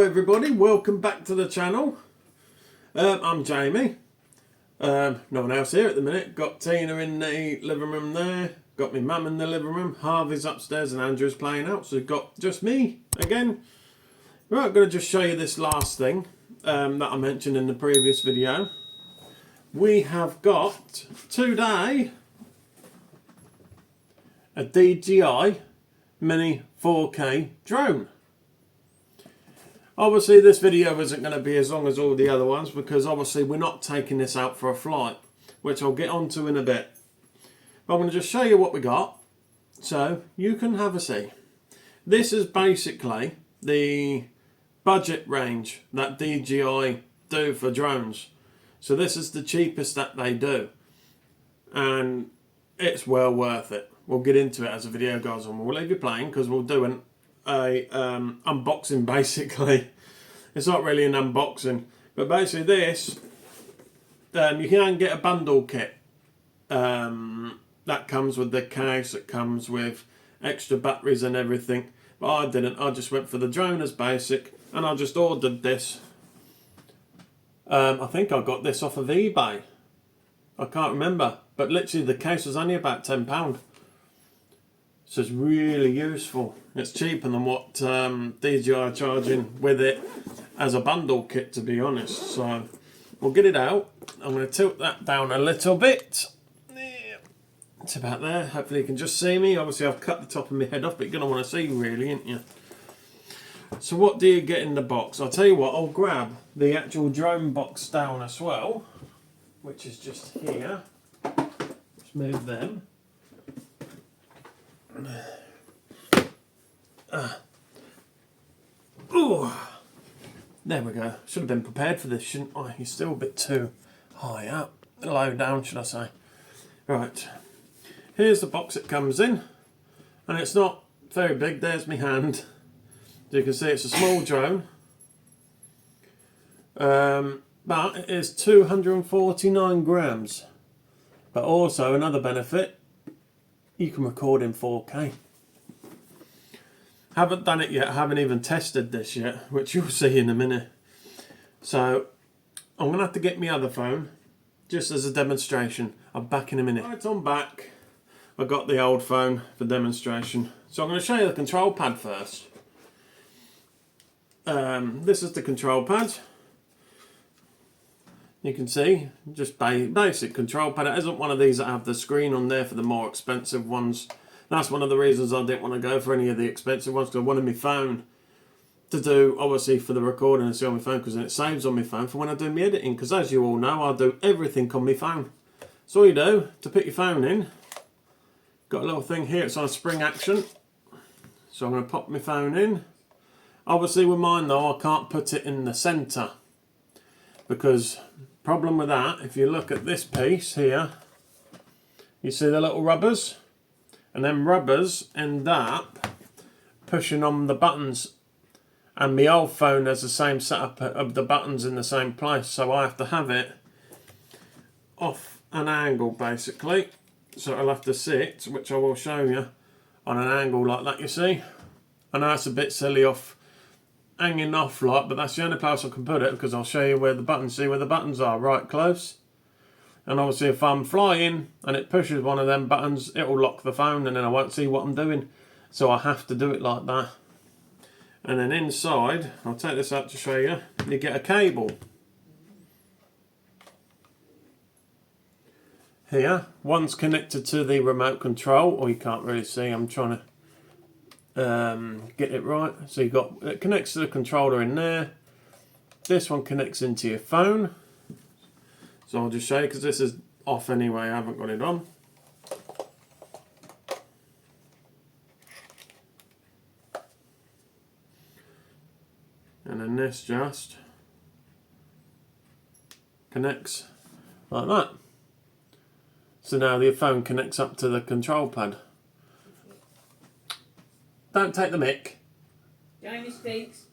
everybody, welcome back to the channel. I'm Jamie. No one else here at the minute. Got Tina in the living room there. Got my mum in the living room. Harvey's upstairs and Andrew's playing out. So we've got just me again. Right, I'm going to just show you this last thing that I mentioned in the previous video. We have got today a DJI Mini 4K drone. Obviously this video isn't going to be as long as all the other ones because obviously we're not taking this out for a flight, which I'll get onto in a bit. But I'm going to just show you what we got so you can have a see. This is basically the budget range that DJI do for drones. So this is the cheapest that they do and it's well worth it. We'll get into it as the video goes on. We'll leave you playing because we'll do an unboxing basically. It's not really an unboxing, but basically this you can get a bundle kit that comes with the case, it comes with extra batteries and everything, but I didn't. I just went for the drone as basic and I just ordered this. I think I got this off of eBay, I can't remember, but literally the case was only about £10. So it's really useful. It's cheaper than what DJI are charging with it as a bundle kit, to be honest. So we'll get it out. I'm going to tilt that down a little bit. It's about there. Hopefully you can just see me. Obviously I've cut the top of my head off, but you're going to want to see really, aren't you? So what do you get in the box? I'll tell you what, I'll grab the actual drone box down as well, which is just here. Let's move them. There we go. Should have been prepared for this, shouldn't I? You're still a bit too high up. Low down, should I say. Right. Here's the box it comes in. And it's not very big. There's my hand. As you can see, it's a small drone. But it is 249 grams. But also, another benefit, you can record in 4K. Haven't done it yet, haven't even tested this yet, which you'll see in a minute. So I'm going to have to get my other phone, just as a demonstration. I'm back in a minute. Right, I'm back. I got the old phone for demonstration. So I'm going to show you the control pad first. This is the control pad. You can see, just basic control pad. It isn't one of these that have the screen on there for the more expensive ones. That's one of the reasons I didn't want to go for any of the expensive ones, because I wanted my phone to do, obviously, for the recording and see on my phone, because then it saves on my phone for when I do my editing, because as you all know, I do everything on my phone. So all you do, to put your phone in, got a little thing here, it's on a spring action. So I'm going to pop my phone in. Obviously with mine though, I can't put it in the centre, because problem with that, if you look at this piece here, you see the little rubbers? And then rubbers end up pushing on the buttons, and my old phone has the same setup of the buttons in the same place, so I have to have it off an angle basically, so I'll have to sit, which I will show you, on an angle like that, you see. I know it's a bit silly off hanging off like, but that's the only place I can put it, because I'll show you where the buttons, see where the buttons are, right close. And obviously if I'm flying and it pushes one of them buttons, it will lock the phone and then I won't see what I'm doing. So I have to do it like that. And then inside, I'll take this out to show you, you get a cable. Here, one's connected to the remote control, or you can't really see, I'm trying to get it right. So you got, it connects to the controller in there. This one connects into your phone. So I'll just show you, because this is off anyway, I haven't got it on. And then this just connects like that. So now the phone connects up to the control pad. Don't take the mic. Jamie speaks.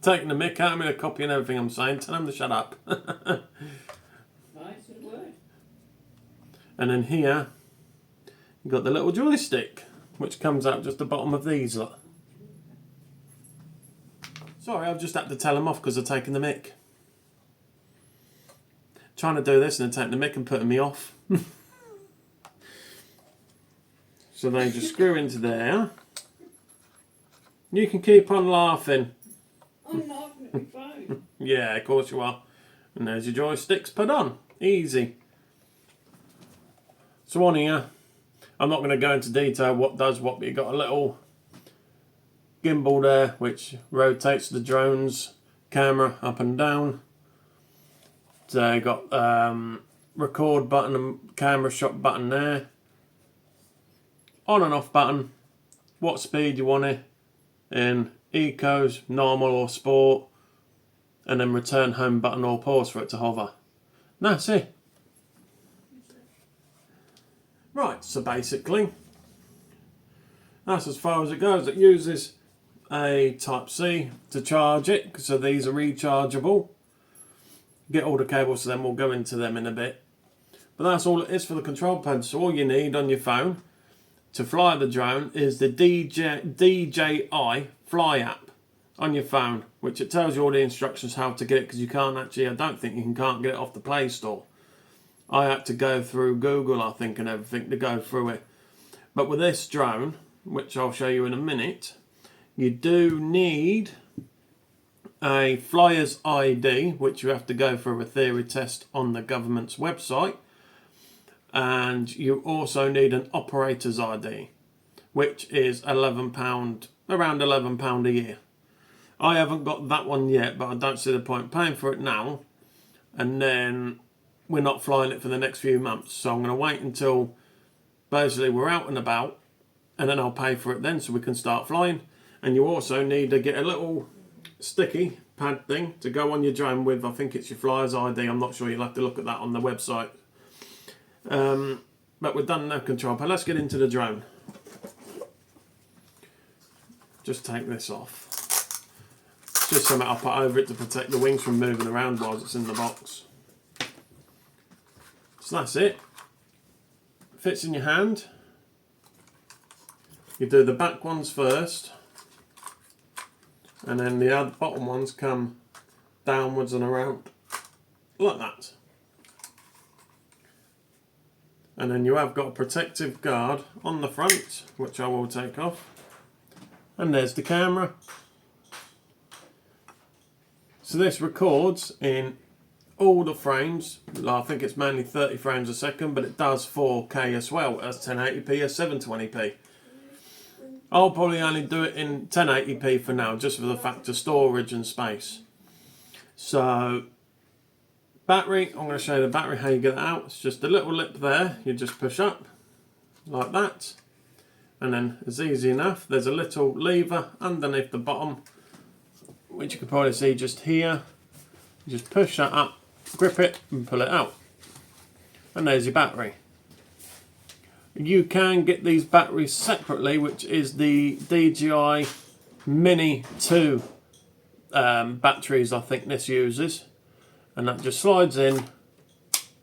Taking the mic out, I'm going to copy and everything I'm saying. Tell him to shut up. Right, so it worked. And then here, you've got the little joystick, which comes out just the bottom of these. Look. So Sorry, I've just had to tell them off because they're taking the mick. Trying to do this and they're taking the mick and putting me off. So they just screw into there. You can keep on laughing. I'm laughing at my phone. Yeah, of course you are. And there's your joysticks put on. Easy. So on here, I'm not going to go into detail what does what, but you've got a little gimbal there which rotates the drone's camera up and down. So you've got record button and camera shot button there. On and off button. What speed you want it in ecos, normal or sport. And then return home button or pause for it to hover. And that's it. Right, so basically, that's as far as it goes. It uses a Type-C to charge it, so these are rechargeable. Get all the cables, so then we'll go into them in a bit. But that's all it is for the control pad. So all you need on your phone to fly the drone is the DJI Fly app on your phone, which it tells you all the instructions how to get it, because you can't actually, I don't think you can't get it off the Play Store. I had to go through Google, I think, and everything to go through it. But with this drone, which I'll show you in a minute, you do need a flyer's ID, which you have to go for a theory test on the government's website. And you also need an operator's ID, which is £11, around £11 a year. I haven't got that one yet, but I don't see the point paying for it now. And then we're not flying it for the next few months. So I'm going to wait until basically we're out and about, and then I'll pay for it then so we can start flying. And you also need to get a little sticky pad thing to go on your drone with. I think it's your flyer's ID. I'm not sure, you'll have to look at that on the website. But we're done now, control pad. Let's get into the drone. Just take this off. It's just something I'll put over it to protect the wings from moving around while it's in the box. So that's it. Fits in your hand. You do the back ones first, and then the other bottom ones come downwards and around like that. And then you have got a protective guard on the front, which I will take off. And there's the camera. So this records in all the frames. I think it's mainly 30 frames a second, but it does 4K as well as 1080p as 720p. I'll probably only do it in 1080p for now, just for the fact of storage and space. So, battery, I'm going to show you the battery, how you get it out. It's just a little lip there, you just push up, like that. And then it's easy enough, there's a little lever underneath the bottom, which you can probably see just here. You just push that up, grip it and pull it out. And there's your battery. You can get these batteries separately, which is the DJI MINI 2 batteries I think this uses. And that just slides in,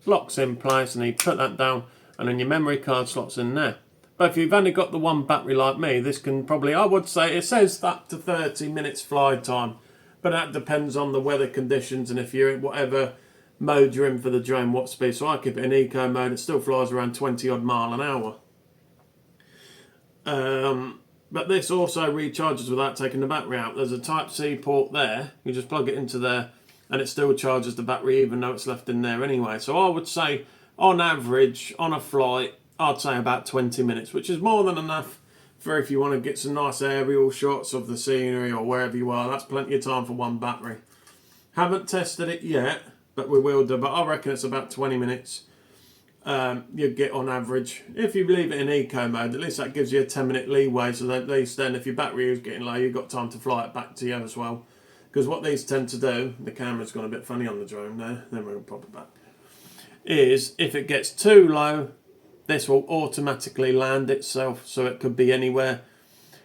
locks in place, and you put that down, and then your memory card slots in there. But if you've only got the one battery like me, this can probably, I would say, it says up to 30 minutes fly time. But that depends on the weather conditions and if you're in whatever mode you're in for the drone, what speed. So I keep it in eco mode, it still flies around 20 odd mile an hour. But this also recharges without taking the battery out. There's a Type-C port there, you just plug it into there and it still charges the battery even though it's left in there anyway. So I would say on average, on a flight, I'd say about 20 minutes, which is more than enough for if you want to get some nice aerial shots of the scenery or wherever you are. That's plenty of time for one battery. Haven't tested it yet, but we will do. But I reckon it's about 20 minutes you get on average. If you leave it in eco mode, at least that gives you a 10-minute leeway, so that at least then if your battery is getting low, you've got time to fly it back to you as well. Because what these tend to do, the camera's gone a bit funny on the drone there, then we'll pop it back, is if it gets too low, this will automatically land itself, so it could be anywhere.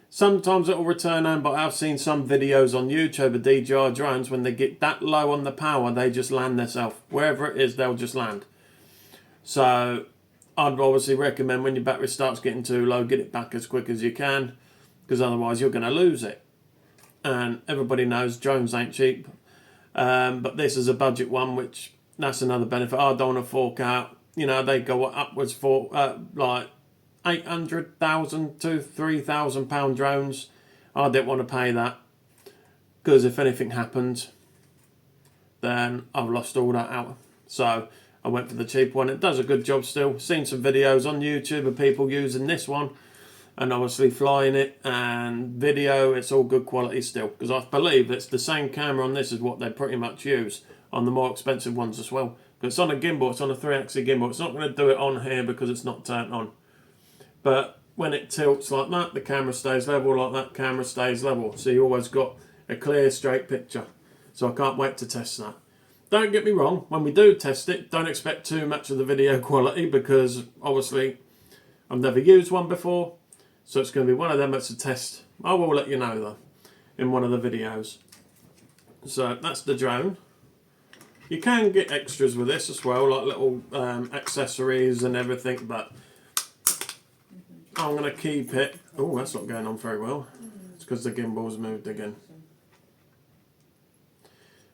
Sometimes it will return home, but I've seen some videos on YouTube of DJI drones, when they get that low on the power, they just land themselves. Wherever it is, they'll just land. So I'd obviously recommend when your battery starts getting too low, get it back as quick as you can, because otherwise you're going to lose it. and everybody knows drones ain't cheap. But this is a budget one, which that's another benefit. I don't want to fork out. You know, they go upwards for like 800,000 to £3,000 drones. I didn't want to pay that, because if anything happened, then I've lost all that out. So I went for the cheap one. It does a good job still. Seen some videos on YouTube of people using this one and obviously flying it, and video, it's all good quality still, because I believe it's the same camera on this as what they pretty much use on the more expensive ones as well. But it's on a gimbal, it's on a 3-axis gimbal. It's not going to do it on here because it's not turned on. But when it tilts like that, the camera stays level, like that, camera stays level. So you always got a clear, straight picture. So I can't wait to test that. Don't get me wrong, when we do test it, don't expect too much of the video quality, because obviously I've never used one before. So it's going to be one of them that's a test. I will let you know though in one of the videos. So that's the drone. You can get extras with this as well, like little accessories and everything, but I'm going to keep it. Oh, that's not going on very well. It's because the gimbal's moved again.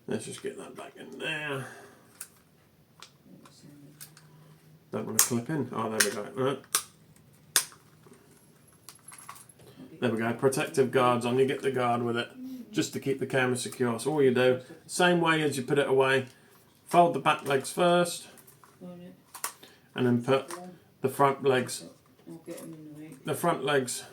Let's just get that back in there. Don't want to clip in. Oh, there we go. Right. There we go. Protective guards on. You get the guard with it, just to keep the camera secure. So all you do, same way as you put it away, fold the back legs first, and then put the front legs. The front legs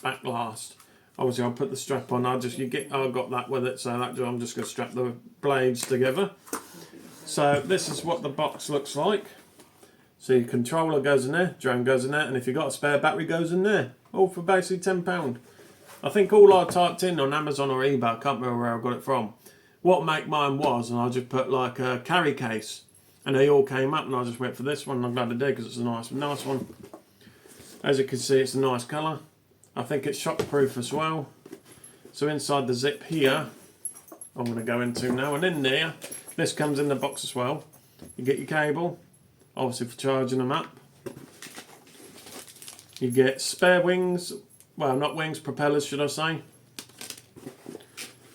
back last. Obviously, I'll put the strap on. I got that with it, so that I'm just going to strap the blades together. So this is what the box looks like. So your controller goes in there, drone goes in there, and if you've got a spare battery, goes in there. All for basically £10. I think all I typed in on Amazon or eBay, I can't remember where I got it from, what make mine was, and I just put like a carry case, and they all came up, and I just went for this one, and I'm glad I did, because it's a nice one. As you can see, it's a nice colour. I think it's shockproof as well. So inside the zip here, I'm going to go into now, and in there, this comes in the box as well. You get your cable, obviously for charging them up. You get spare wings, well, not wings, propellers should I say.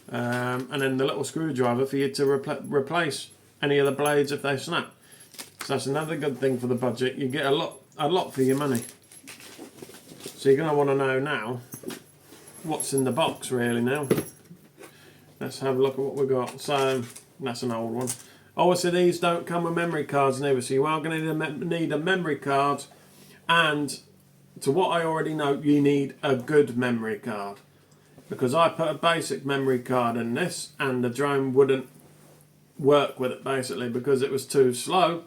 And then the little screwdriver for you to replace any of the blades if they snap. So that's another good thing for the budget. You get a lot for your money. So you're going to want to know now what's in the box really now. Let's have a look at what we've got. So that's an old one. Obviously these don't come with memory cards neither, so you are going to need a memory card, and to what I already know, you need a good memory card, because I put a basic memory card in this and the drone wouldn't work with it basically because it was too slow.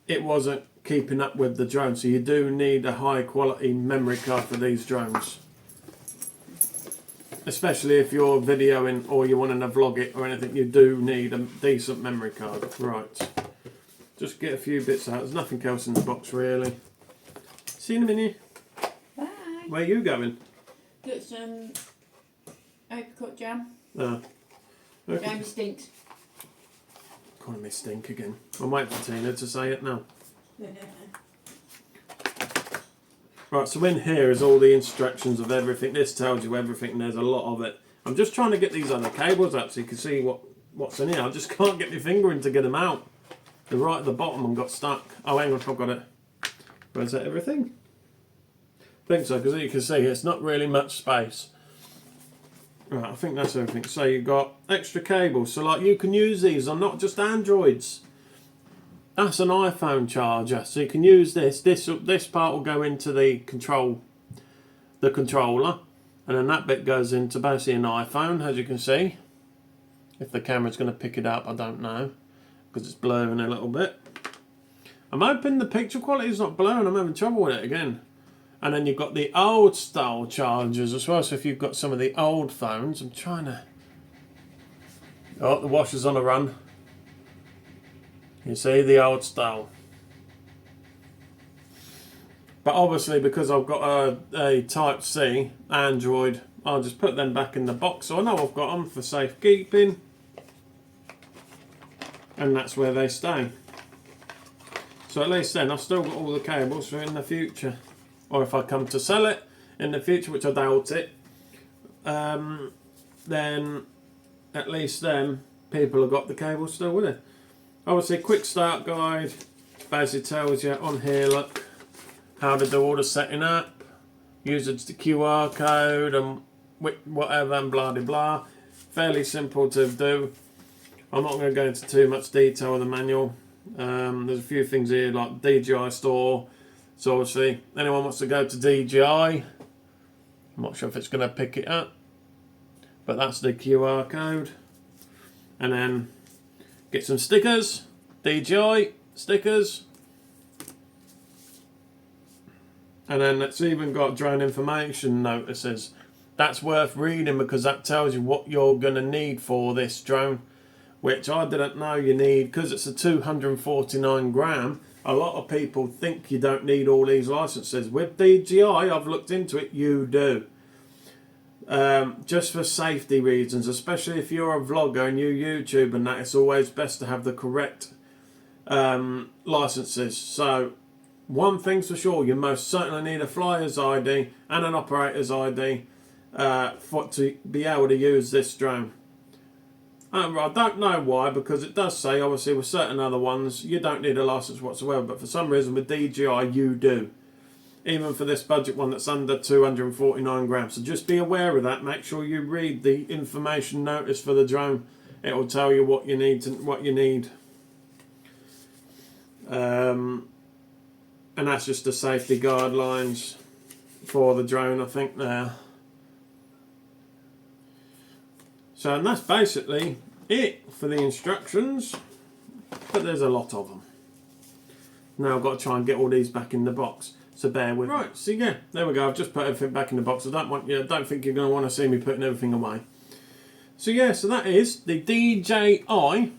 It wasn't keeping up with the drone, so you do need a high quality memory card for these drones, especially if you're videoing or you want to vlog it or anything. You do need a decent memory card. Right, just get a few bits out. There's nothing else in the box really. See you in a minute. Bye. Where are you going? Get some apricot jam. Oh. Okay. Jam stinks. Calling me stink again. I'm waiting for Tina to say it now. Right, so in here is all the instructions of everything. This tells you everything, and there's a lot of it. I'm just trying to get these other cables out so you can see what's in here. I just can't get my finger in to get them out. They're right at the bottom and got stuck. Oh, hang on, I've got it. Where's that everything? I think so, because you can see it's not really much space. Right, I think that's everything. So you've got extra cables. So like you can use these on not just Androids. That's an iPhone charger. So you can use this. This part will go into the controller. And then that bit goes into basically an iPhone, as you can see. If the camera's going to pick it up, I don't know, because it's blurring a little bit. I'm hoping the picture quality is not blurring. I'm having trouble with it again. And then you've got the old style chargers as well. So if you've got some of the old phones, I'm trying to... Oh, the washer's on a run. You see, the old style. But obviously, because I've got a Type-C Android, I'll just put them back in the box. So I know I've got them for safekeeping. And that's where they stay. So at least then I've still got all the cables for in the future. Or if I come to sell it in the future, which I doubt it, then at least then people have got the cable still with it. Obviously, quick start guide basically tells you on here, look, how to do all the setting up, use the QR code and whatever and blah blah blah. Fairly simple to do. I'm not going to go into too much detail of the manual. There's a few things here like DJI store. So obviously, anyone wants to go to DJI, I'm not sure if it's going to pick it up, but that's the QR code. And then get some stickers, DJI stickers. And then it's even got drone information notices. That's worth reading because that tells you what you're going to need for this drone, which I didn't know you need because it's a 249 gram. A lot of people think you don't need all these licenses. With DJI, I've looked into it, you do. Just for safety reasons, especially if you're a vlogger and you YouTube and that, it's always best to have the correct licenses. So one thing's for sure, you most certainly need a flyer's ID and an operator's ID to be able to use this drone. I don't know why, because it does say obviously with certain other ones you don't need a license whatsoever, but for some reason with DJI you do. Even for this budget one that's under 249 grams. So just be aware of that. Make sure you read the information notice for the drone. It will tell you what you need. And that's just the safety guidelines for the drone, I think there. So, and that's basically it for the instructions. But there's a lot of them. Now I've got to try and get all these back in the box. So bear with me. Right, so yeah, there we go. I've just put everything back in the box. I don't think you're going to want to see me putting everything away. So yeah, so that is the DJI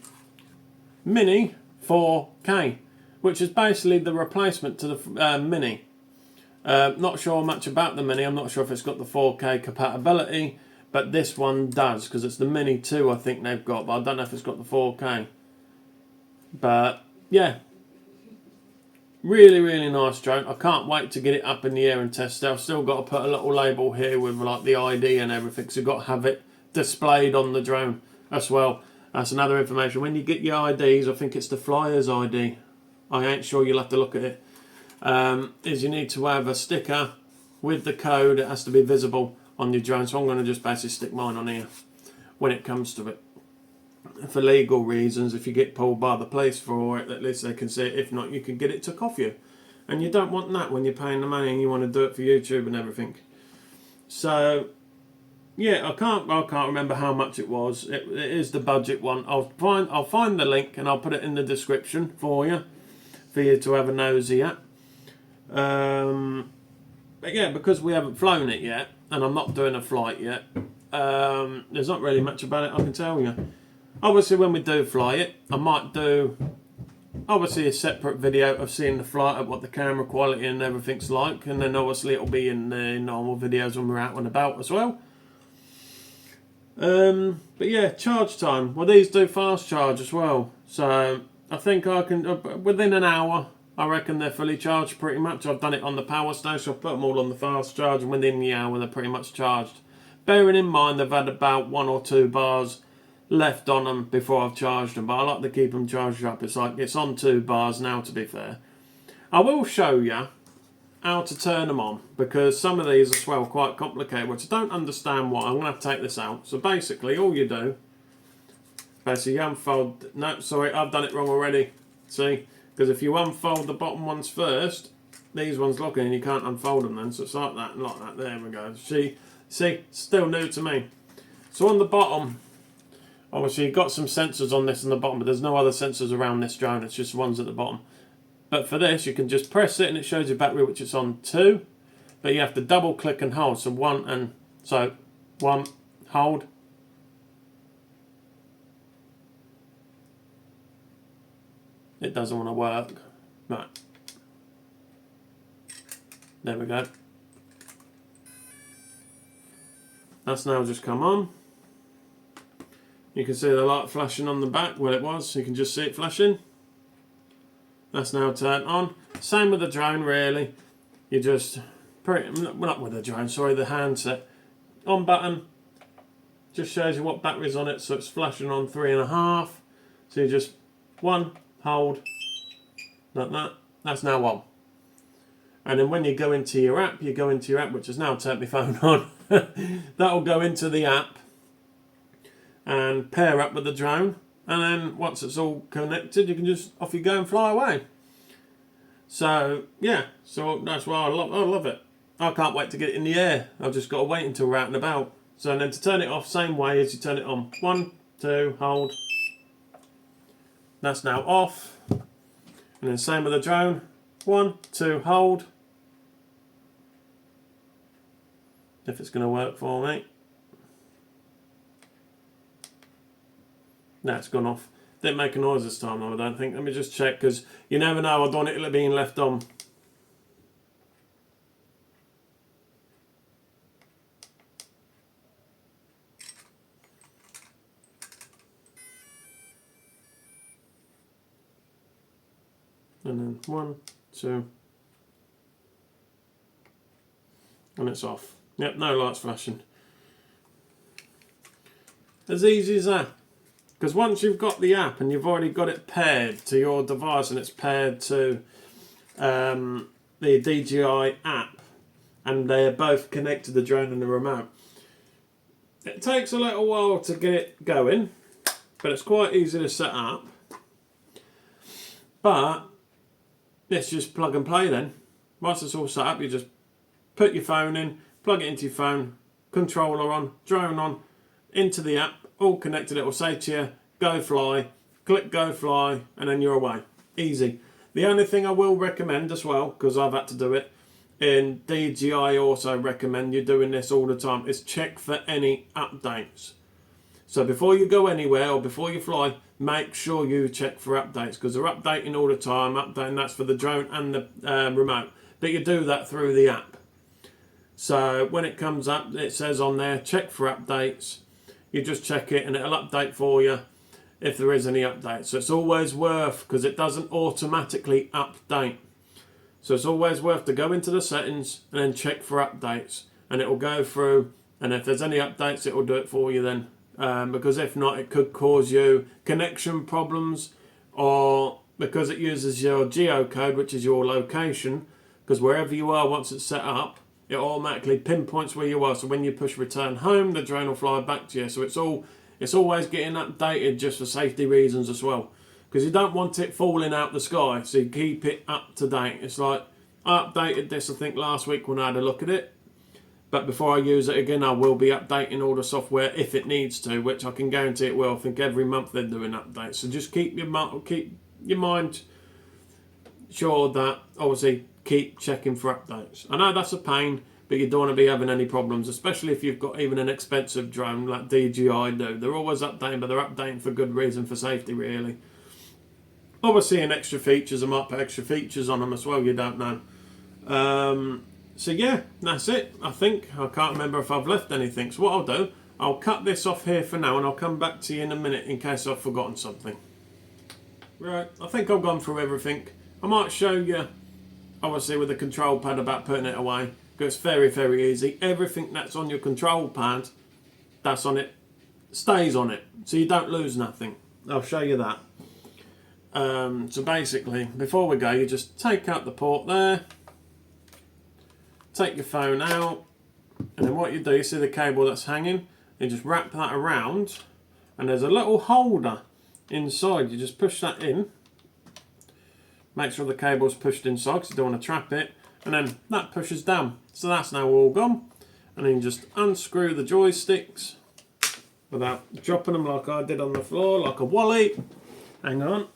Mini 4K, which is basically the replacement to the Mini. Not sure much about the Mini. I'm not sure if it's got the 4K compatibility, but this one does, because it's the Mini 2 I think they've got, but I don't know if it's got the 4K. But yeah. Really, really nice drone. I can't wait to get it up in the air and test it. I've still got to put a little label here with like the ID and everything, so you've got to have it displayed on the drone as well. That's another information. When you get your IDs, I think it's the flyer's ID. I ain't sure, you'll have to look at it. Is you need to have a sticker with the code. It has to be visible on your drone. So I'm going to just basically stick mine on here when it comes to it. For legal reasons, if you get pulled by the police for it, at least they can see it. If not, you can get it took off you, and you don't want that when you're paying the money and you want to do it for YouTube and everything. So yeah, I can't remember how much it was. It is the budget one. I'll find the link and I'll put it in the description for you to have a nosy at. But yeah, because we haven't flown it yet and I'm not doing a flight yet, there's not really much about it I can tell you. Obviously, when we do fly it, I might do obviously a separate video of seeing the flight, of what the camera quality and everything's like, and then obviously it'll be in the normal videos when we're out and about as well. But yeah, charge time. Well, these do fast charge as well, so I think I can within an hour. I reckon they're fully charged pretty much. I've done it on the power station. I've put them all on the fast charge, and within the hour they're pretty much charged. Bearing in mind they've had about 1 or 2 bars left on them before I've charged them, but I like to keep them charged up. It's like it's on 2 bars now, to be fair. I will show you how to turn them on, because some of these are as well quite complicated, which I don't understand why. I'm going to have to take this out. So basically all you do, basically you unfold, no sorry, I've done it wrong already, see, because if you unfold the bottom ones first, these ones lock in and you can't unfold them then, so it's like that and like that. There we go. See, still new to me. So on the bottom, obviously you've got some sensors on this on the bottom, but there's no other sensors around this drone, it's just ones at the bottom. But for this, you can just press it and it shows you battery, which it's on 2. But you have to double click and hold. So 1 and so 1, hold. It doesn't want to work. Right. There we go. That's now just come on. You can see the light flashing on the back where it was. You can just see it flashing. That's now turned on. Same with the drone, really. You just, not with the drone, sorry, the handset. On button, just shows you what battery's on it, so it's flashing on 3.5. So you just 1, hold, like that. That's now on. And then when you go into your app, which has now turned my phone on. That'll go into the app and pair up with the drone. And then once it's all connected, you can just off you go and fly away. So yeah, so that's why I love it. I can't wait to get it in the air. I've just got to wait until we're out and about. So then to turn it off, same way as you turn it on. 1, 2, hold. That's now off. And then same with the drone. 1, 2, hold. If it's going to work for me. No, it's gone off. Didn't make a noise this time though, I don't think. Let me just check, because you never know, I don't want it being left on. And then 1, 2. And it's off. Yep, no lights flashing. As easy as that. Because once you've got the app and you've already got it paired to your device and it's paired to the DJI app and they're both connected to the drone and the remote, it takes a little while to get it going, but it's quite easy to set up. But let's just plug and play then. Once it's all set up, you just put your phone in, plug it into your phone, controller on, drone on, into the app, all connected. It will say to you, go fly, click go fly, and then you're away. Easy. The only thing I will recommend as well, because I've had to do it, and DJI also recommend you doing this all the time, is check for any updates. So before you go anywhere or before you fly, make sure you check for updates, because they're updating all the time. Updating, that's for the drone and the remote. But you do that through the app. So when it comes up, it says on there, check for updates. You just check it and it'll update for you if there is any updates. So it's always worth, because it doesn't automatically update. So it's always worth to go into the settings and then check for updates. And it will go through, and if there's any updates, it will do it for you then. Because if not, it could cause you connection problems, or because it uses your geocode, which is your location, because wherever you are, once it's set up, it automatically pinpoints where you are. So when you push return home, the drone will fly back to you. So it's always getting updated just for safety reasons as well. Because you don't want it falling out the sky. So you keep it up to date. It's like, I updated this, I think, last week when I had a look at it. But before I use it again, I will be updating all the software if it needs to, which I can guarantee it will. I think every month they're doing updates. So just keep your mind sure that, obviously, keep checking for updates. I know that's a pain, but you don't want to be having any problems, especially if you've got even an expensive drone like DJI do. They're always updating, but they're updating for good reason, for safety really. Obviously in extra features, I might put extra features on them as well, you don't know. So yeah, that's it, I think. I can't remember if I've left anything. So what I'll do, I'll cut this off here for now and I'll come back to you in a minute in case I've forgotten something. Right, I think I've gone through everything. I might show you, obviously with the control pad, about putting it away, because it's very, very easy. Everything that's on your control pad, that's on it, stays on it, so you don't lose nothing. I'll show you that. So basically, before we go, you just take out the port there, take your phone out, and then what you do, you see the cable that's hanging, you just wrap that around, and there's a little holder inside. You just push that in, make sure the cable's pushed inside because you don't want to trap it, and then that pushes down. So that's now all gone. And then you just unscrew the joysticks without dropping them like I did on the floor, like a wally. Hang on.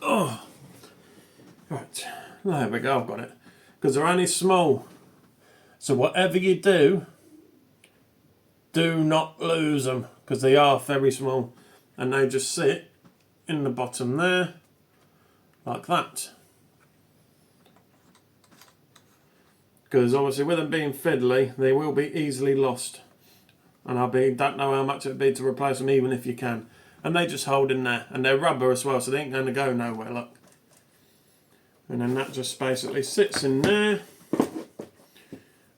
Oh, right, there we go, I've got it. Because they're only small. So whatever you do, do not lose them, because they are very small. And they just sit in the bottom there, like that. Because obviously with them being fiddly, they will be easily lost. And don't know how much it would be to replace them, even if you can. And they just hold in there. And they're rubber as well, so they ain't going to go nowhere, look. And then that just basically sits in there.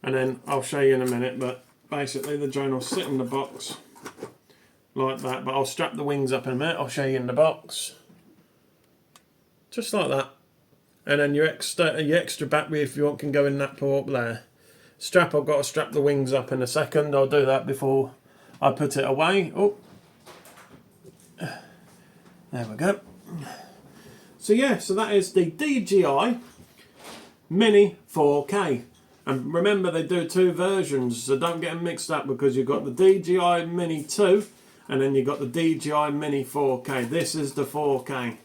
And and then I'll show you in a minute, but basically the drone will sit in the box like that, but I'll strap the wings up in a minute. I'll show you in the box. Just like that. And then your extra battery, if you want, can go in that port there. I've got to strap the wings up in a second. I'll do that before I put it away. Oh, there we go. So yeah, so that is the DJI Mini 4K. And remember, they do two versions, so don't get them mixed up, because you've got the DJI Mini 2 and then you've got the DJI Mini 4K. This is the 4K.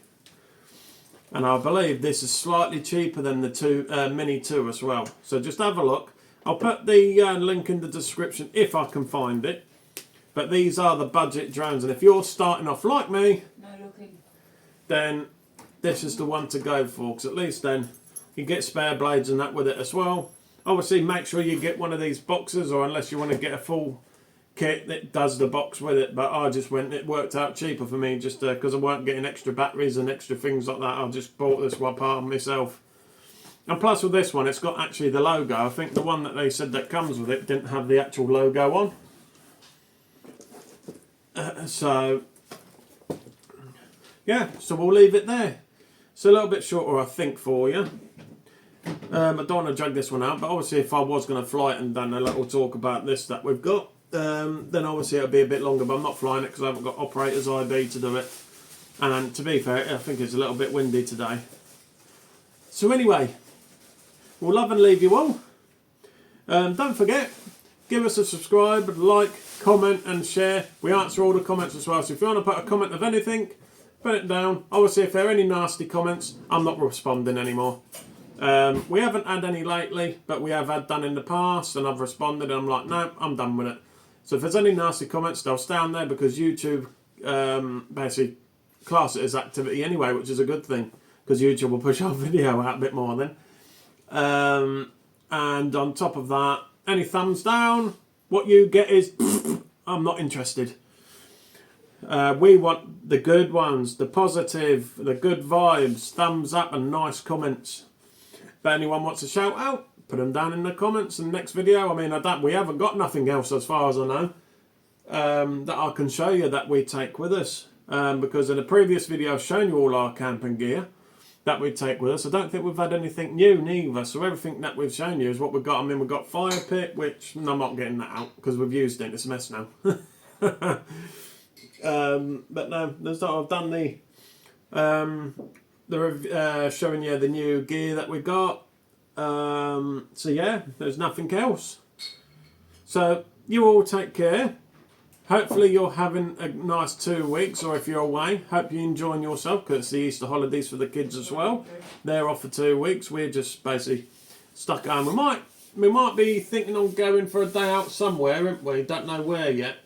And I believe this is slightly cheaper than the Mini 2 as well. So just have a look. I'll put the link in the description if I can find it. But these are the budget drones. And if you're starting off like me, then this is the one to go for. Because at least then you get spare blades and that with it as well. Obviously, make sure you get one of these boxes, or unless you want to get a full kit that does the box with it. But I just went, it worked out cheaper for me, just because I weren't getting extra batteries and extra things like that. I just bought this one part myself. And plus with this one, it's got actually the logo. I think the one that they said that comes with it didn't have the actual logo on. So yeah, so we'll leave it there. It's a little bit shorter, I think, for you. I don't want to drag this one out, but obviously if I was going to fly it and done a little talk about this that we've got, then obviously it'll be a bit longer, but I'm not flying it because I haven't got operator's IB to do it. And to be fair, I think it's a little bit windy today. So anyway, we'll love and leave you all. Don't forget, give us a subscribe, like, comment and share. We answer all the comments as well, so if you want to put a comment of anything, put it down. Obviously if there are any nasty comments, I'm not responding anymore. We haven't had any lately, but we have had done in the past, and I've responded and I'm like, no, I'm done with it. So if there's any nasty comments, they'll stay on there, because YouTube basically class it as activity anyway, which is a good thing, because YouTube will push our video out a bit more then. And on top of that, any thumbs down, what you get is I'm not interested. We want the good ones, the positive, the good vibes, thumbs up and nice comments. But anyone wants a shout out, put them down in the comments. And next video, I mean, we haven't got nothing else as far as I know that I can show you that we take with us. Because in a previous video I've shown you all our camping gear that we take with us. I don't think we've had anything new neither. So everything that we've shown you is what we've got. I mean, we've got fire pit, which I'm not getting that out because we've used it. It's a mess now. But no, I've done showing you the new gear that we got. So yeah, there's nothing else. So you all take care. Hopefully you're having a nice 2 weeks, or if you're away, hope you're enjoying yourself, because it's the Easter holidays for the kids as well. They're off for 2 weeks. We're just basically stuck at home. We might be thinking on going for a day out somewhere, aren't we? Don't know where yet.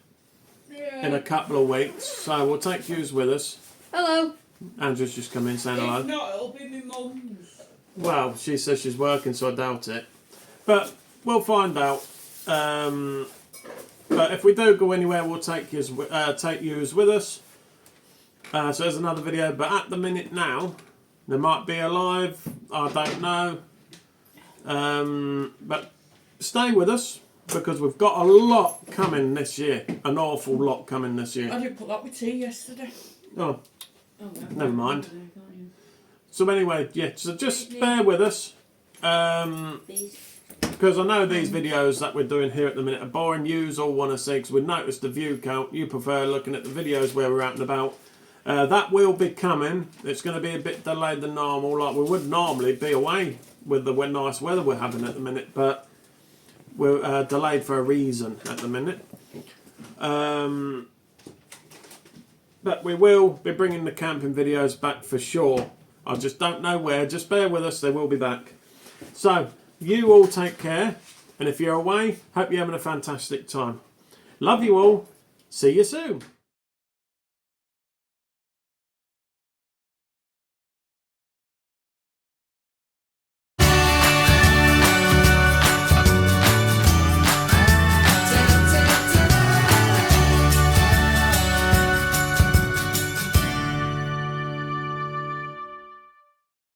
Yeah. In a couple of weeks, so we'll take yous with us. Hello. Andrew's just come in saying hello. If not, it'll be my mum's. Well, she says she's working, so I doubt it. But we'll find out. But if we do go anywhere, we'll take yous with us. So there's another video. But at the minute now, there might be a live. I don't know. But stay with us, because we've got a lot coming this year. An awful lot coming this year. I didn't put that with tea yesterday. Oh no. Never mind. So anyway, yeah, so just bear with us. Because I know these videos that we're doing here at the minute are boring. Yous all want to see, because we noticed the view count. You prefer looking at the videos where we're out and about. That will be coming. It's going to be a bit delayed than normal. Like we would normally be away with the nice weather we're having at the minute. But we're delayed for a reason at the minute. But we will be bringing the camping videos back for sure. I just don't know where. Just bear with us. They will be back. So, you all take care. And if you're away, hope you're having a fantastic time. Love you all. See you soon.